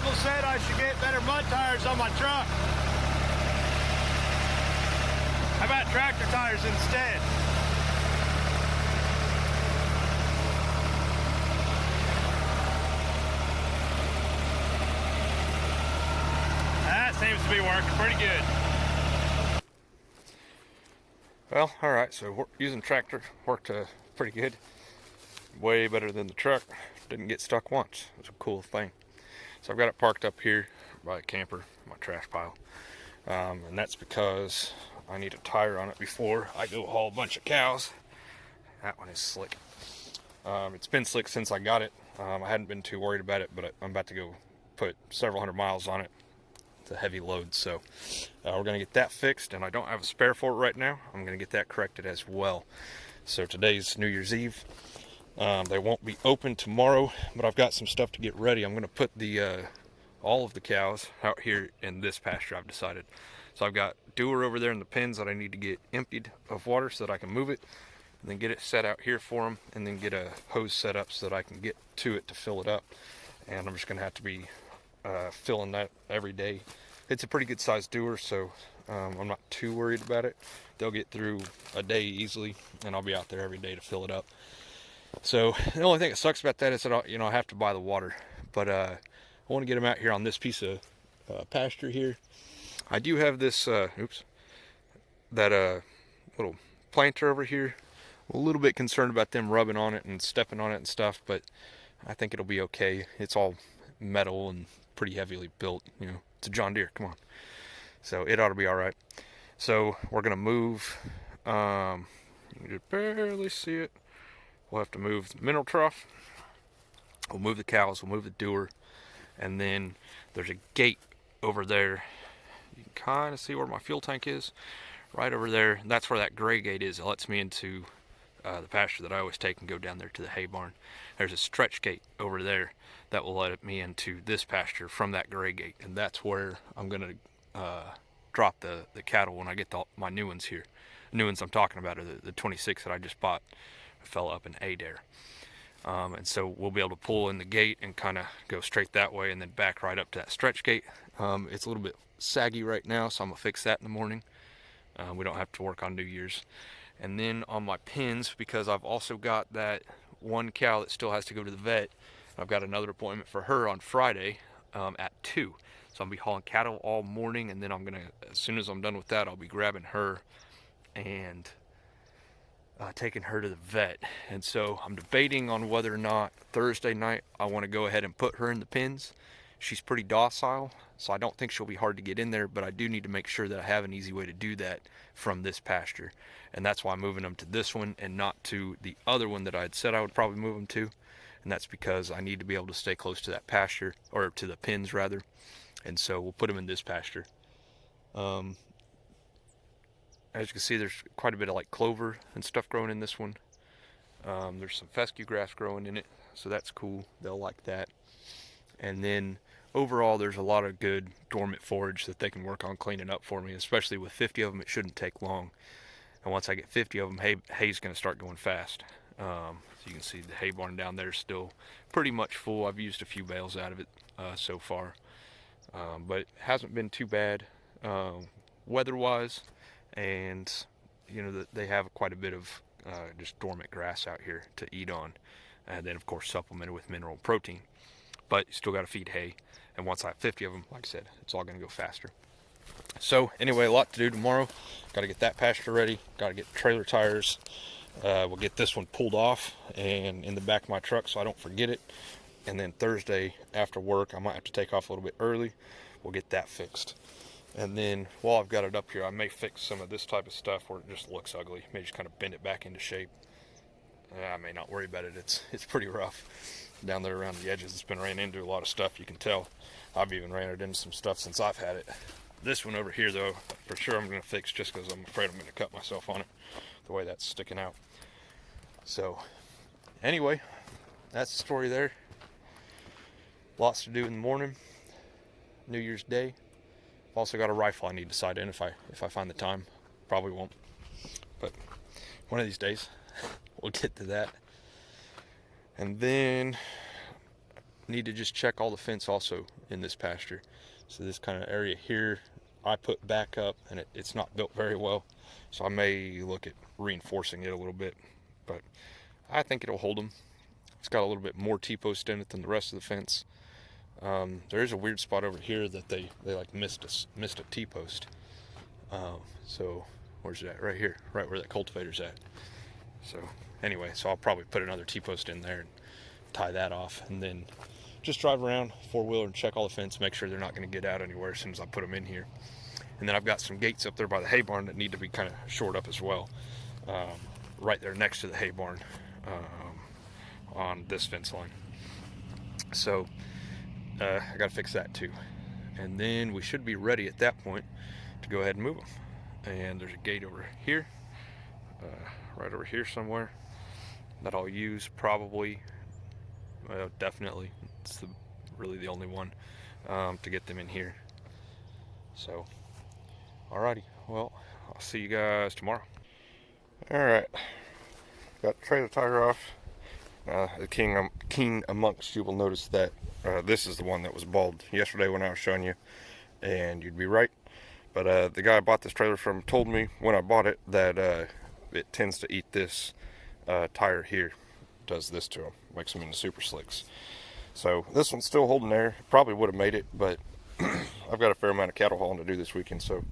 uncle said I should get better mud tires on my truck. How about tractor tires instead? That seems to be working pretty good. Well, alright, so using tractor worked pretty good. Way better than the truck. Didn't get stuck once. It was a cool thing. So I've got it parked up here by a camper, my trash pile. And that's because I need a tire on it before I go haul a bunch of cows. That one is slick. It's been slick since I got it. I hadn't been too worried about it, but I'm about to go put several hundred miles on it. It's a heavy load, so we're going to get that fixed, and I don't have a spare for it right now. I'm going to get that corrected as well. So today's New Year's Eve. They won't be open tomorrow, but I've got some stuff to get ready. I'm going to put the all of the cows out here in this pasture, I've decided. So I've got Dewar over there in the pens that I need to get emptied of water so that I can move it, and then get it set out here for them, and then get a hose set up so that I can get to it to fill it up. And I'm just going to have to be filling that every day. It's a pretty good sized Dewar, so I'm not too worried about it. They'll get through a day easily, and I'll be out there every day to fill it up. So the only thing that sucks about that is that I have to buy the water, but I want to get them out here on this piece of pasture here. I do have this that little planter over here. I'm a little bit concerned about them rubbing on it and stepping on it and stuff, but I think it'll be okay. It's all metal and pretty heavily built. It's a John Deere. Come on, so it ought to be all right. So we're gonna move. You can just barely see it. We'll have to move the mineral trough. We'll move the cows. We'll move the Dewar. And then there's a gate over there. You can kind of see where my fuel tank is. Right over there. That's where that gray gate is. It lets me into the pasture that I always take and go down there to the hay barn. There's a stretch gate over there that will let me into this pasture from that gray gate. And that's where I'm going to drop the cattle when I get my new ones here. The new ones I'm talking about are the 26 that I just bought. Fell up in Adair, and so we'll be able to pull in the gate and kind of go straight that way and then back right up to that stretch gate. It's a little bit saggy right now, so I'm gonna fix that in the morning. We don't have to work on New Year's. And then on my pens, because I've also got that one cow that still has to go to the vet, I've got another appointment for her on Friday at 2. So I'll be hauling cattle all morning, and then as soon as I'm done with that, I'll be grabbing her and taking her to the vet. And so I'm debating on whether or not Thursday night I want to go ahead and put her in the pens. She's pretty docile, so I don't think she'll be hard to get in there, but I do need to make sure that I have an easy way to do that from this pasture. And that's why I'm moving them to this one and not to the other one that I had said I would probably move them to. And that's because I need to be able to stay close to that pasture, or to the pens rather. And so we'll put them in this pasture. As you can see, there's quite a bit of like clover and stuff growing in this one. There's some fescue grass growing in it, so that's cool. They'll like that. And then overall, there's a lot of good dormant forage that they can work on cleaning up for me, especially with 50 of them. It shouldn't take long. And once I get 50 of them, hay's going to start going fast. So you can see the hay barn down there is still pretty much full. I've used a few bales out of it so far, but it hasn't been too bad weather-wise. And they have quite a bit of just dormant grass out here to eat on, and then of course supplemented with mineral protein. But you still got to feed hay, and once I have 50 of them, like I said, it's all going to go faster. So anyway, a lot to do tomorrow. Got to get that pasture ready, got to get trailer tires. We'll get this one pulled off and in the back of my truck so I don't forget it. And then Thursday after work, I might have to take off a little bit early. We'll get that fixed. And then while I've got it up here, I may fix some of this type of stuff where it just looks ugly. Maybe just kind of bend it back into shape. I may not worry about it. It's pretty rough down there around the edges. It's been ran into a lot of stuff, you can tell. I've even ran it into some stuff since I've had it. This one over here, though, for sure I'm going to fix just because I'm afraid I'm going to cut myself on it, the way that's sticking out. So, anyway, that's the story there. Lots to do in the morning. New Year's Day. I've also got a rifle I need to sight in if I find the time. Probably won't, but one of these days we'll get to that. And then need to just check all the fence also in this pasture. So this kind of area here, I put back up, and it's not built very well. So I may look at reinforcing it a little bit, but I think it'll hold them. It's got a little bit more T-post in it than the rest of the fence. There is a weird spot over here that they like missed a T-post. So where's it at? Right here, right where that cultivator's at. So anyway, so I'll probably put another T-post in there and tie that off, and then just drive around four-wheeler and check all the fence, make sure they're not going to get out anywhere as soon as I put them in here. And then I've got some gates up there by the hay barn that need to be kind of shored up as well, right there next to the hay barn, on this fence line. So I got to fix that too, and then we should be ready at that point to go ahead and move them. And there's a gate over here, right over here somewhere, that I'll use probably, definitely. It's really the only one to get them in here. So, alrighty. Well, I'll see you guys tomorrow. Alright, got the trailer tire off. The keen amongst you will notice that this is the one that was bald yesterday when I was showing you, and you'd be right. But the guy I bought this trailer from told me when I bought it that it tends to eat this tire here. Does this to them, makes them into super slicks. So this one's still holding there. Probably would have made it, but I've got a fair amount of cattle hauling to do this weekend, so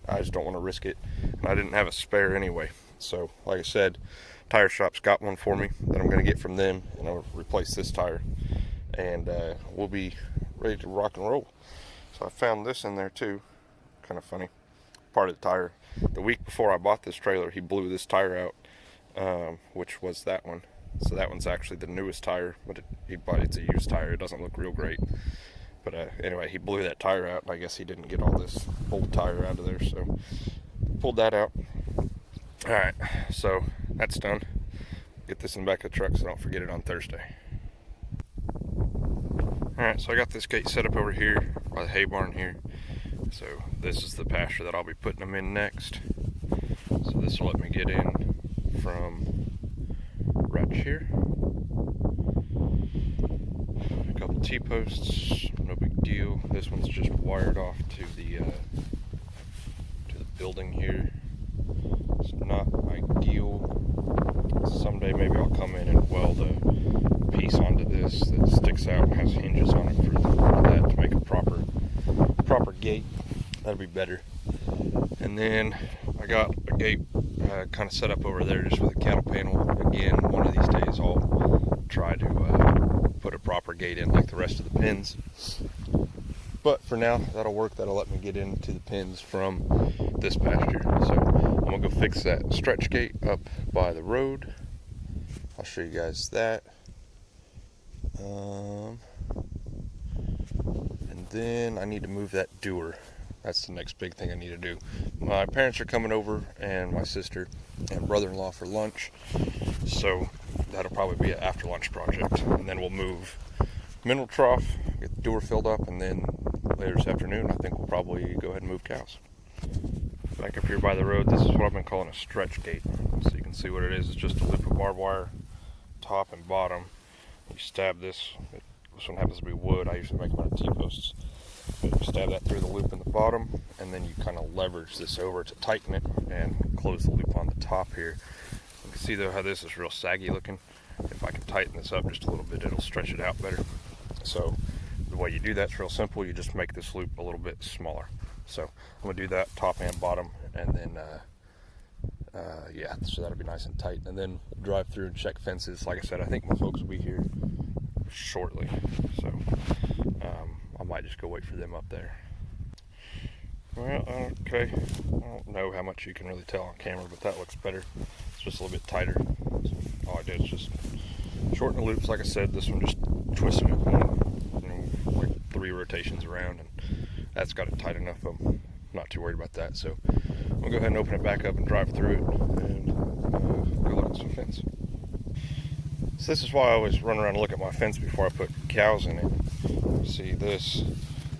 I just don't want to risk it. And I didn't have a spare anyway. So like I said, tire shop's got one for me that I'm going to get from them, and I'll replace this tire, and we'll be ready to rock and roll. So I found this in there too. Kind of funny. Part of the tire. The week before I bought this trailer, he blew this tire out, which was that one. So that one's actually the newest tire, but it's a used tire. It doesn't look real great. But anyway, he blew that tire out, and I guess he didn't get all this old tire out of there, so pulled that out. Alright, so that's done. Get this in the back of the truck so I don't forget it on Thursday. Alright, so I got this gate set up over here by the hay barn here. So this is the pasture that I'll be putting them in next. So this will let me get in from right here. A couple T-posts, no big deal. This one's just wired off to the building here. It's not ideal. Someday maybe I'll come in and weld a piece onto this that sticks out and has hinges on it for that to make a proper gate. That'd be better. And then I got a gate kind of set up over there just with a cattle panel. Again, one of these days I'll try to put a proper gate in like the rest of the pens. But for now, that'll work. That'll let me get into the pens from this pasture. So I'm gonna go fix that stretch gate up by the road. I'll show you guys that. And then I need to move that doer. That's the next big thing I need to do. My parents are coming over, and my sister and brother-in-law for lunch. So that'll probably be an after lunch project. And then we'll move mineral trough, get the doer filled up, and then later this afternoon I think we'll probably go ahead and move cows. Back up here by the road, this is what I've been calling a stretch gate. So you can see what it is. It's just a loop of barbed wire, top and bottom. You stab this. This one happens to be wood. I usually make them out of T-posts. You stab that through the loop in the bottom, and then you kind of leverage this over to tighten it and close the loop on the top here. You can see though how this is real saggy looking. If I can tighten this up just a little bit, it'll stretch it out better. So the way you do that's real simple. You just make this loop a little bit smaller. So I'm gonna do that top and bottom, and then yeah, so that'll be nice and tight. And then we'll drive through and check fences. Like I said, I think my folks will be here shortly, so I might just go wait for them up there. Well, okay, I don't know how much you can really tell on camera, but that looks better. It's just a little bit tighter. So all I did is just shorten the loops. Like I said, this one just twisting it, like 3 rotations around, and that's got it tight enough. I'm not too worried about that. So I'm gonna go ahead and open it back up and drive through it, and go look at some fence. So this is why I always run around and look at my fence before I put cows in it. See this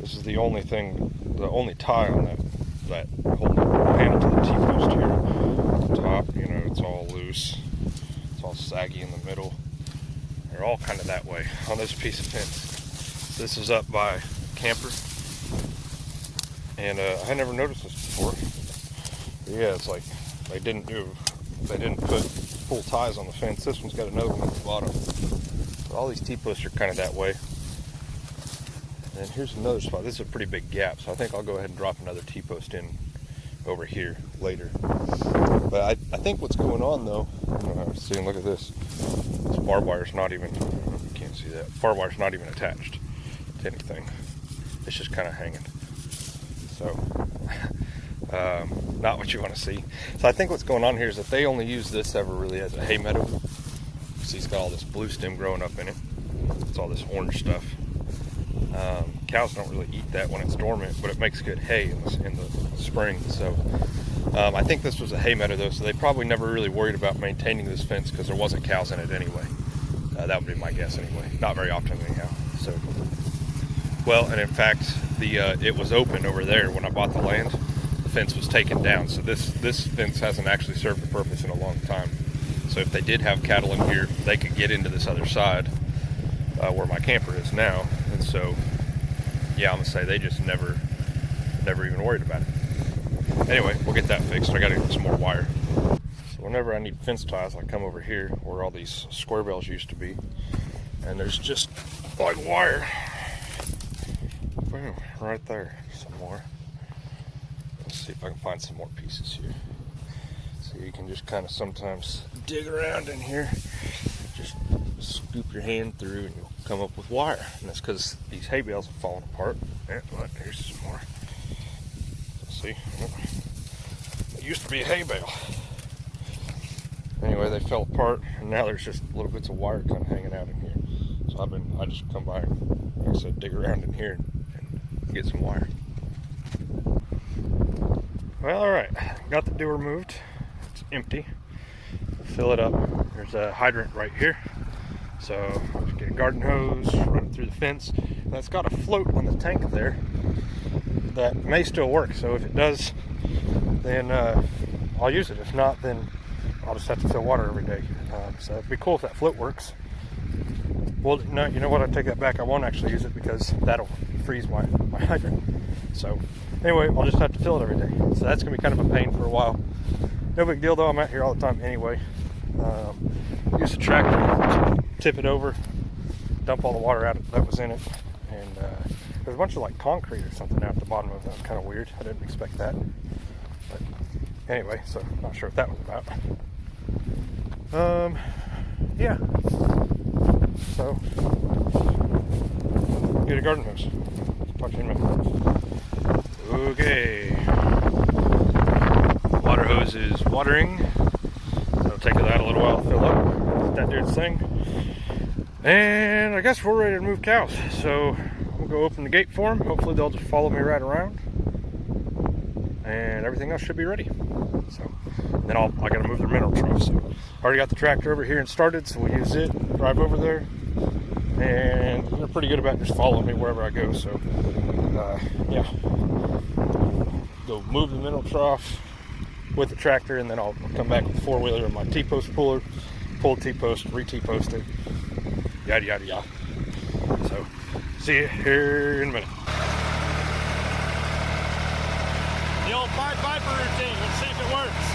is the only tie on that holding the panel to the T-post here. The top, it's all loose. It's all saggy in the middle. They're all kind of that way on this piece of fence. This is up by camper, and I had never noticed this before. Yeah, it's like they didn't put full ties on the fence. This one's got another one at the bottom. But all these T-posts are kind of that way. And here's another spot. This is a pretty big gap, so I think I'll go ahead and drop another T-post in over here later. But I think what's going on though, see, look at this. This barbed wire's not even, you can't see that. Barbed wire's not even attached to anything. It's just kind of hanging. So, not what you want to see. So I think what's going on here is that they only use this ever really as a hay meadow. See, it's got all this blue stem growing up in it. It's all this orange stuff. Cows don't really eat that when it's dormant, but it makes good hay in the spring. So I think this was a hay meadow though, so they probably never really worried about maintaining this fence because there wasn't cows in it anyway. That would be my guess anyway. Not very often anyhow. So, well, and in fact, it was open over there when I bought the land. The fence was taken down, so this fence hasn't actually served a purpose in a long time. So if they did have cattle in here, they could get into this other side where my camper is now. And so, yeah, I'm gonna say they just never even worried about it. Anyway, we'll get that fixed. I gotta get some more wire. So whenever I need fence ties, I come over here where all these square bales used to be, and there's just like wire. Boom, right there. Some more. Let's see if I can find some more pieces here. So you can just kind of sometimes dig around in here, just scoop your hand through, and you'll come up with wire. And that's because these hay bales have fallen apart. And look, here's some more. See, it used to be a hay bale. Anyway, they fell apart, and now there's just little bits of wire kind of hanging out in here. So I just come by, like I said, dig around in here and get some wire. Well, all right, got the dewer moved. It's empty. We'll fill it up. There's a hydrant right here. So just get a garden hose, run it through the fence. That's got a float on the tank there that may still work. So if it does, then I'll use it. If not, then I'll just have to fill water every day. So it'd be cool if that float works. Well, no, you know what? I take that back. I won't actually use it because that'll freeze my hydrant. So anyway, I'll just have to fill it every day. So that's gonna be kind of a pain for a while. No big deal though. I'm out here all the time anyway. Use the tractor to tip it over, dump all the water out that was in it, and there's a bunch of like concrete or something out at the bottom of it. That was kind of weird. I didn't expect that. But anyway, so not sure what that was about. Yeah. So get a garden hose. Talk to you in a minute. Okay. Water hose is watering. It'll take that a little while to fill up. That dude's thing. And I guess we're ready to move cows. So we'll go open the gate for them. Hopefully they'll just follow me right around. And everything else should be ready. So then I gotta move their mineral trough. So I already got the tractor over here and started, so we'll use it, drive over there. And they're pretty good about just following me wherever I go. So yeah. Go move the mineral trough with the tractor, and then I'll come back with the four-wheeler and my T-post puller, pull the T-post, re-T-post it, yada yada yada. So see you here in a minute. The old Pied Piper routine. Let's see if it works.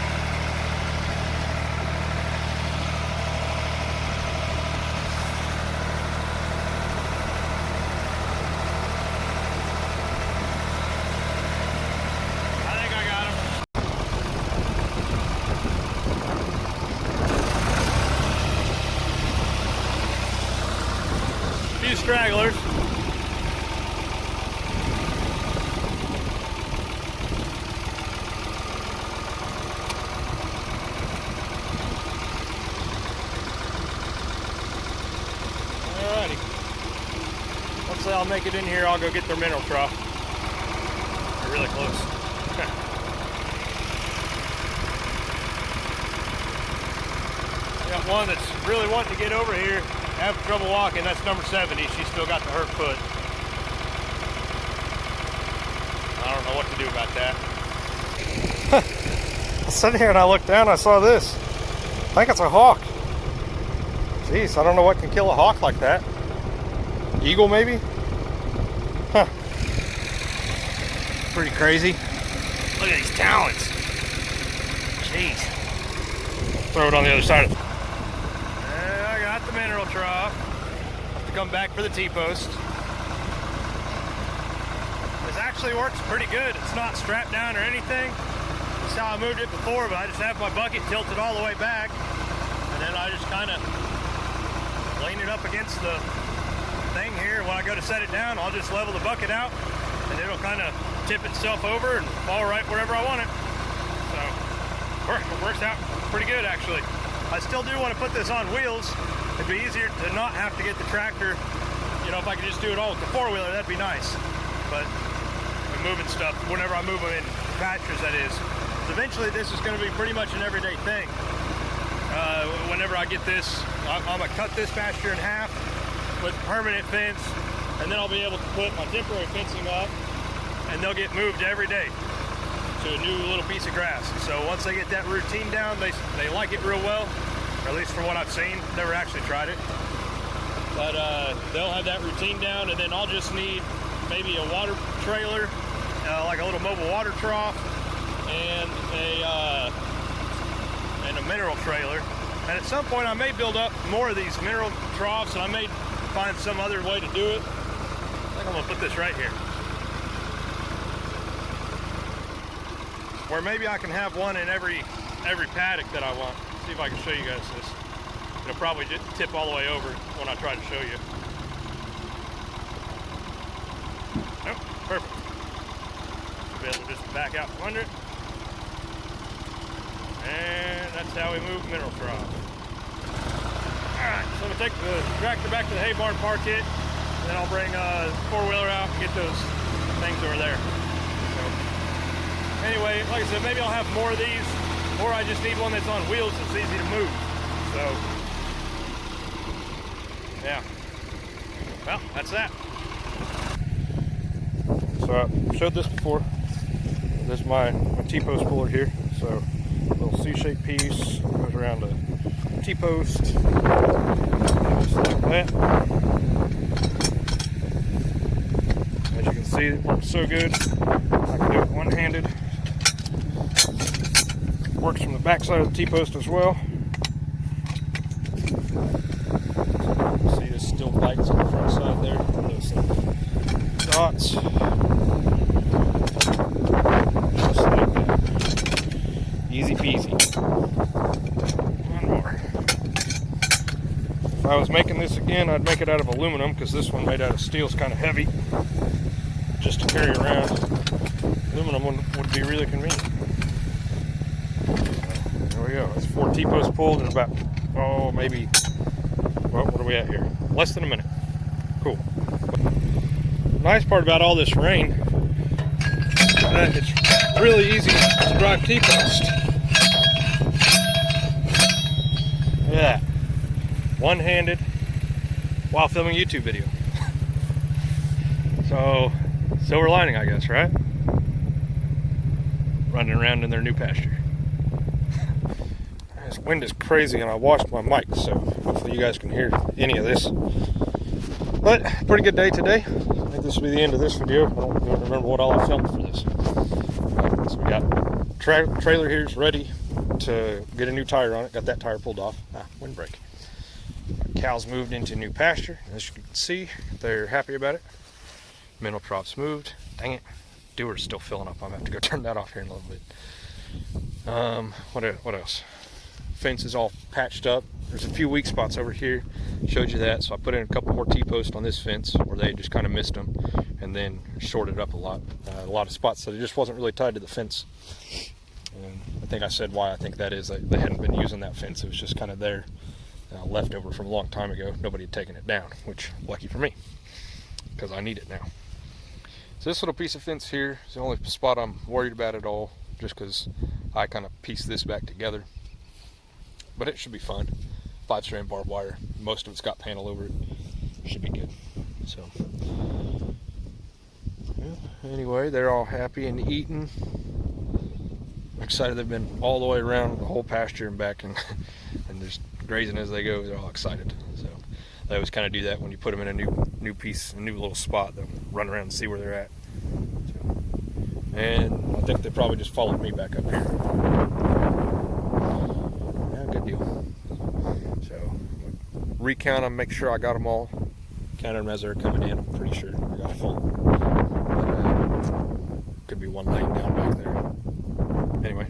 Stragglers. Alrighty. Once they all make it in here, I'll go get their mineral trough. They're really close. I got one that's really wanting to get over here. Having trouble walking. That's number 70. She's still got the hurt foot. I don't know what to do about that. I was sitting here and I looked down, I saw this. I think it's a hawk. Jeez, I don't know what can kill a hawk like that. Eagle maybe? pretty crazy. Look at these talons. Jeez. Throw it on the other side of it. I got the mineral trough. Have to come back for the T-post. This actually works pretty good. It's not strapped down or anything. That's how I moved it before, but I just have my bucket tilted all the way back, and then I just kind of lean it up against the thing here. When I go to set it down, I'll just level the bucket out, and it'll kind of tip itself over and fall right wherever I want it. So it works out pretty good, actually. I still do want to put this on wheels. It'd be easier to not have to get the tractor. You know, if I could just do it all with the four-wheeler, that'd be nice. But I'm moving stuff whenever I move them in pastures, that is. So eventually, this is going to be pretty much an everyday thing. Whenever I get this, I'm going to cut this pasture in half with permanent fence, and then I'll be able to put my temporary fencing up, and they'll get moved every day to a new little piece of grass. So once they get that routine down, they like it real well, or at least from what I've seen. Never actually tried it, but they'll have that routine down, and then I'll just need maybe a water trailer, like a little mobile water trough, and a mineral trailer. And at some point I may build up more of these mineral troughs, and I may find some other way to do it. I think I'm gonna put this right here, where maybe I can have one in every paddock that I want. See if I can show you guys this. It'll probably just tip all the way over when I try to show you. Nope, perfect. Should be able to just back out from under it. And that's how we move mineral trough. Alright, so I'm going to take the tractor back to the hay barn, park it, and then I'll bring a four-wheeler out and get those things over there. So, anyway, like I said, maybe I'll have more of these, or I just need one that's on wheels that's easy to move. So, yeah. Well, that's that. So I showed this before. This is my T-post puller here. So little C-shaped piece goes around the T-post, just like that. As you can see, it works so good. I can do it one-handed. Works from the back side of the T-post as well. See, there's still lights on the front side there. Those dots. Just like that. Easy peasy. One more. If I was making this again, I'd make it out of aluminum, because this one made out of steel is kind of heavy just to carry around. Aluminum would be really convenient. There we go. It's 4 T-posts pulled in about, maybe, well, what are we at here? Less than a minute. Cool. Nice part about all this rain is that it's really easy to drive T-post. Look at that. One-handed while filming a YouTube video. So, silver lining, I guess, right? Running around in their new pasture. This wind is crazy, and I washed my mic, so hopefully you guys can hear any of this. But, pretty good day today. I think this will be the end of this video. I don't even remember what all I filmed for this. So we got trailer here is ready to get a new tire on it. Got that tire pulled off. Windbreak. Cows moved into new pasture. As you can see, they're happy about it. Mineral trough's moved. Dang it. Dewer's still filling up. I'm going to have to go turn that off here in a little bit. What else? Fence is all patched up. There's a few weak spots over here. Showed you that. So I put in a couple more T-posts on this fence where they just kind of missed them, and then shorted up a lot of spots that it just wasn't really tied to the fence. And I think I said why I think that is. They hadn't been using that fence. It was just kind of there, left over from a long time ago. Nobody had taken it down, which lucky for me, because I need it now. So this little piece of fence here is the only spot I'm worried about at all, just because I kind of pieced this back together. But it should be fine. 5-strand barbed wire. Most of it's got panel over it. Should be good. So, yeah, anyway, they're all happy and eating. I'm excited. They've been all the way around the whole pasture and back, and just grazing as they go. They're all excited. So they always kind of do that when you put them in a new piece, a new little spot. They'll run around and see where they're at. So, And I think they probably just followed me back up here. Yeah, good deal. So, recount them, make sure I got them all. Count them as they're coming in. I'm pretty sure I got them all. But, could be one laying down back there. Anyway,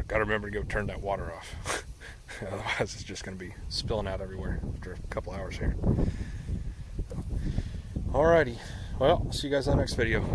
got to remember to go turn that water off. Otherwise, it's just going to be spilling out everywhere after a couple hours here. Alrighty. Well, see you guys on the next video.